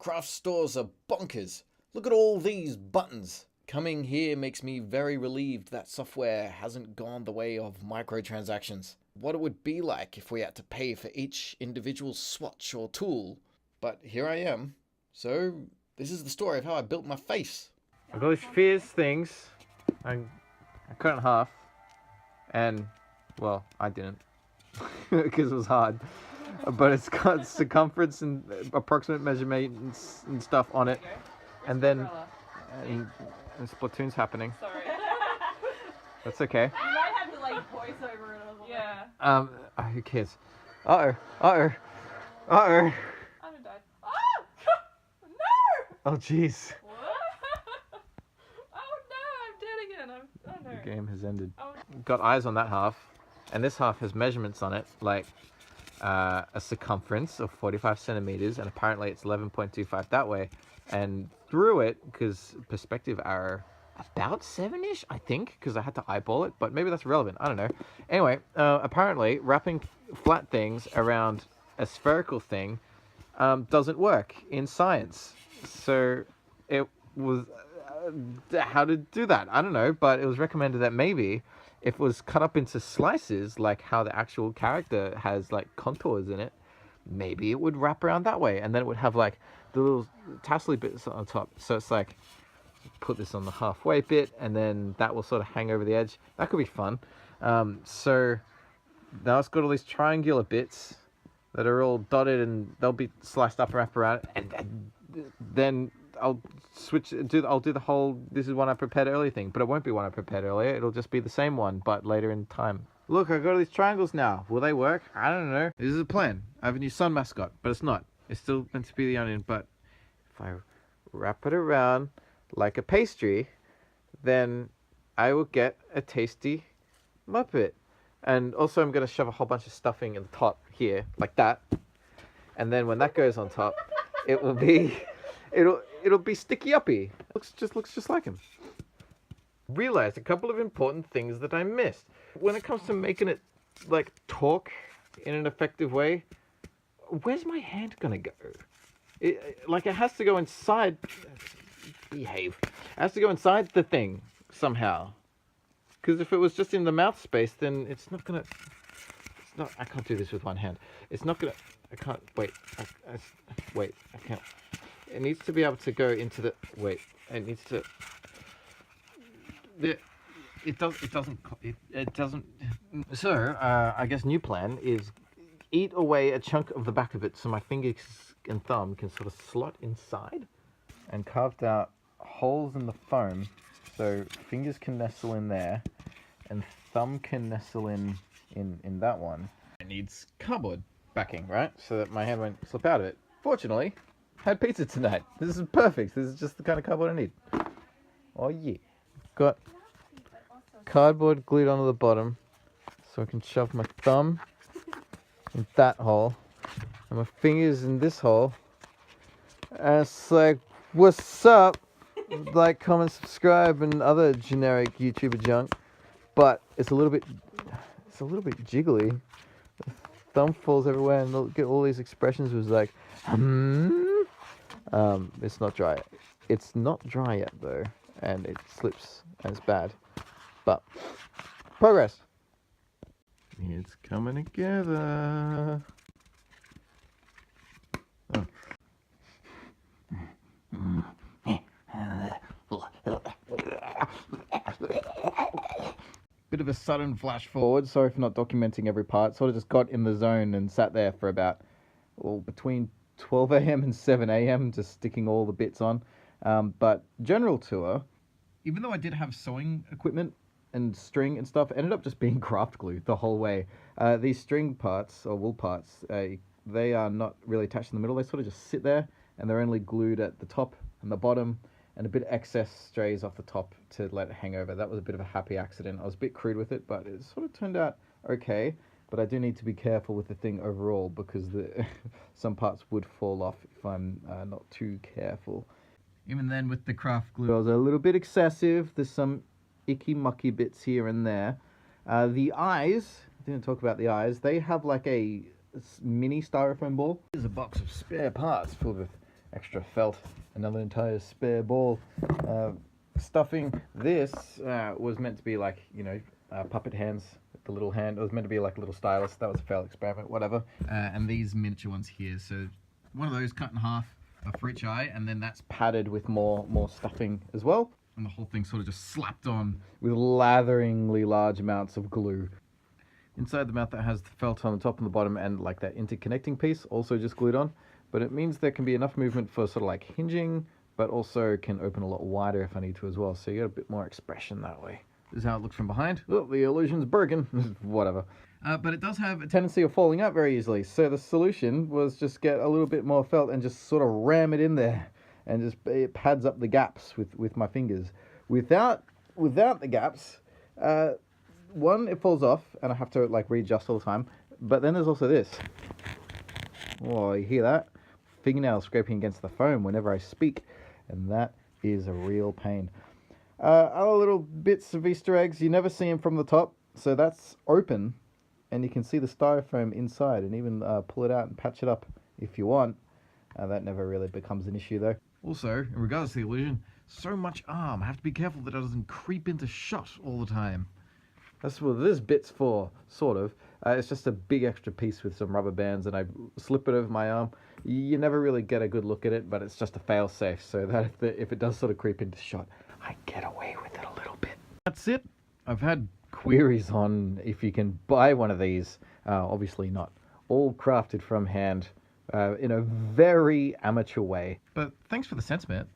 Craft stores are bonkers. Look at all these buttons. Coming here makes me very relieved that software hasn't gone the way of microtransactions. What it would be like if we had to pay for each individual swatch or tool. But here I am. So, this is the story of how I built my face. I got these fierce things. I cut it in half. And, well, I didn't. Because it was hard. But it's got circumference and approximate measurements and stuff on it. And then and Splatoon's happening. Sorry. That's okay. You might have to like voice over it a little. Yeah. Who cares? Uh-oh. Uh-oh. Uh-oh. I haven't died. Oh! No! Oh, jeez. What? Oh no, I'm dead again. Oh no. The game has ended. Oh. Got eyes on that half. And this half has measurements on it, like a circumference of 45 centimeters, and apparently it's 11.25 that way. And through it, because perspective arrow, about 7-ish, I think, because I had to eyeball it, but maybe that's relevant, I don't know. Anyway, apparently wrapping flat things around a spherical thing doesn't work in science. So it was, how to do that, I don't know, but it was recommended that maybe if it was cut up into slices, like how the actual character has like contours in it, maybe it would wrap around that way, and then it would have like the little tassely bits on top. So it's like, put this on the halfway bit, and then that will sort of hang over the edge. That could be fun. So now it's got all these triangular bits that are all dotted, and they'll be sliced up and wrapped around it, and then I'll I'll do the whole "this is one I prepared earlier" thing, but it won't be one I prepared earlier. It'll just be the same one, but later in time. Look, I got all these triangles now. Will they work? I don't know. This is a plan. I have a new sun mascot, but it's not. It's still meant to be the onion, but if I wrap it around like a pastry, then I will get a tasty Muppet. And also I'm going to shove a whole bunch of stuffing in the top here, like that. And then when that goes on top, it will be, it'll be sticky uppy. Looks just like him. Realized a couple of important things that I missed. When it comes to making it like talk in an effective way, where's my hand gonna go? It has to go inside. Behave. It has to go inside the thing somehow. Because if it was just in the mouth space, then it's not gonna. It's not. I can't do this with one hand. It's not gonna. I can't. Wait. Wait. I can't. It needs to be able to go into the. Wait. It needs to. It doesn't. So I guess new plan is eat away a chunk of the back of it so my fingers and thumb can sort of slot inside, and carved out holes in the foam so fingers can nestle in there and thumb can nestle in that one. It needs cardboard backing, right? So that my hand won't slip out of it. Fortunately, I had pizza tonight. This is perfect. This is just the kind of cardboard I need. Oh yeah. Got cardboard glued onto the bottom so I can shove my thumb in that hole and my fingers in this hole, and it's like, what's up? Like, comment, subscribe, and other generic YouTuber junk, but it's a little bit jiggly. The thumb falls everywhere, and they'll get all these expressions. It was like, it's not dry. It's not dry yet though, and it slips, and it's bad. But progress. It's coming together. Oh. Bit of a sudden flash forward. Sorry for not documenting every part. Sort of just got in the zone and sat there for about, between 12 a.m. and 7 a.m. just sticking all the bits on. But general tour, even though I did have sewing equipment and string and stuff, ended up just being craft glue the whole way. These string parts, or wool parts, they are not really attached in the middle. They sort of just sit there, and they're only glued at the top and the bottom, and a bit of excess strays off the top to let it hang over. That was a bit of a happy accident. I was a bit crude with it, but it sort of turned out okay. But I do need to be careful with the thing overall, because some parts would fall off if I'm not too careful. Even then, with the craft glue, I was a little bit excessive. There's some icky mucky bits here and there. The eyes, I didn't talk about the eyes. They have like a mini styrofoam ball. Here's a box of spare parts filled with extra felt, another entire spare ball. Stuffing this was meant to be like, puppet hands with the little hand. It was meant to be like a little stylus. That was a failed experiment, whatever. And these miniature ones here. So one of those cut in half for each eye, and then that's padded with more stuffing as well. And the whole thing sort of just slapped on with latheringly large amounts of glue. Inside the mouth that has the felt on the top and the bottom, and like that interconnecting piece also just glued on. But it means there can be enough movement for sort of like hinging, but also can open a lot wider if I need to as well. So you get a bit more expression that way. This is how it looks from behind. Oh, the illusion's broken. Whatever. But it does have a tendency of falling out very easily. So the solution was just get a little bit more felt and just sort of ram it in there. And just it pads up the gaps with my fingers. Without the gaps, one, it falls off and I have to like readjust all the time. But then there's also this. Oh, you hear that? Fingernails scraping against the foam whenever I speak. And that is a real pain. Other little bits of Easter eggs, you never see them from the top. So that's open. And you can see the styrofoam inside and even pull it out and patch it up if you want. That never really becomes an issue though. Also, in regards to the illusion, so much arm. I have to be careful that it doesn't creep into shot all the time. That's what this bit's for, sort of. It's just a big extra piece with some rubber bands and I slip it over my arm. You never really get a good look at it, but it's just a fail-safe so that if it does sort of creep into shot, I get away with it a little bit. That's it. I've had queries on if you can buy one of these. Obviously not. All crafted from hand in a very amateur way. But thanks for the sentiment.